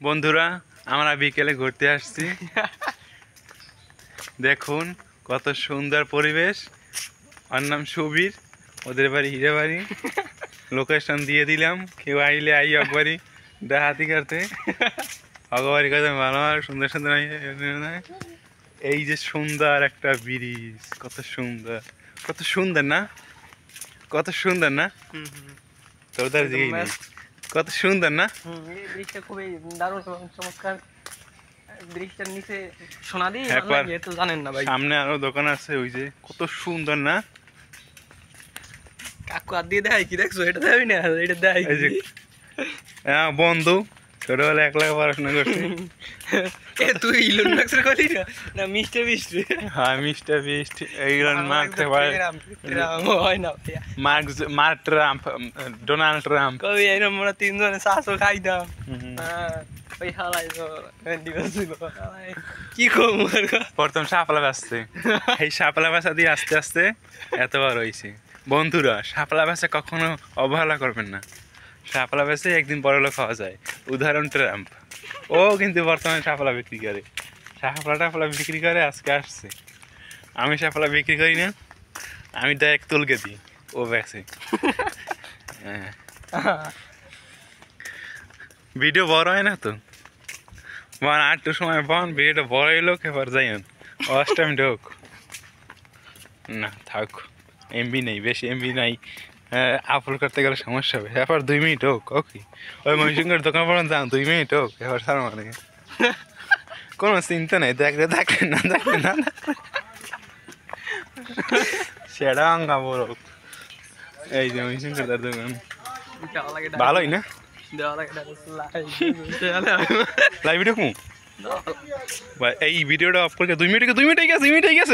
বন্ধুরা আমরা বিকেলে ঘুরতে আসছি। দেখুন কত সুন্দর পরিবেশ। ওর নাম সুবীর, ওদের বাড়ি হিরে বাড়ি। লোকেশন দিয়ে দিলাম, কেউ আইলে আই একবারই দেখাতি করতে অগবারি কথা ভালো আর সুন্দর সুন্দর। এই যে সুন্দর একটা ব্রিজ, কত সুন্দর, কত সুন্দর না, কত সুন্দর না তোদের দিকেই নেই, কত সুন্দর না। এই ব্রিজটা খুবই দারুণ এবং চমৎকার। ব্রিজটার নিচে সোনালি একবার তো জানেন না ভাই, সামনে আরো দোকান আছে, ওই যে কত সুন্দর না। কাকু হাত দিয়ে দেয় কি দেখছো? এটা দেয় না, এটা দেয় এই যে হ্যাঁ বন্ধু, ছোটবেলায় এক লাখ পড়াশোনা করছি। এ তুই ইলন মাস্কের কথা না, না মিস্টার বিস্ট? হ্যাঁ মিস্টার বিস্ট, এইগুলো মার্কতে পারে, হয় না মার্ক ট্রাম্প, ডোনাল্ড ট্রাম্প। কবি এরকম আমরা তিনজনে চাষও খাইতাম। ওই হালাই কি কম প্রথম শাপলা বাঁচছে, এই শাপলা বাসা দিয়ে আস্তে আস্তে এত বড় হয়েছে। বন্ধুরা শাপলা বাসা কখনো অবহেলা করবেন না, শাপলা বাসে একদিন বড় লোক হওয়া যায়। উদাহরণ ট্রাম্প, ও কিন্তু বর্তমানে শাপলা বিক্রি করে, শাপলা বিক্রি করে আজকে আসছে। আমি শাপলা বিক্রি করি না, আমি ডাইরেক্ট তুলকে দিই, ও বেচে। হ্যাঁ ভিডিও বড় হয় না তো, বন 8টার সময় বন, ভিডিওটা বড় হইলো এবার যাইন অষ্টম ঢোক না থাক, এমবি নেই, বেশি এমবি নাই, আপলোড করতে গেলে সমস্যা হবে। এবার 2 মিনিট হোক, ওকে ওই মহিষঙ্গের দোকান পর্যন্ত যান, 2 মিনিট হোক, এবার সার মানে কোনো চিন্তা নেই, দেখলে দেখলেন না দেখলেন না সেটা আঙ্গা বড়। এই যে মহিষঙ্গের তার দোকান ভালোই না, লাইভ ভিডিও এই ভিডিওটা অফ করে 2 মিনিট গেছে, 2 মিনিট গেছে।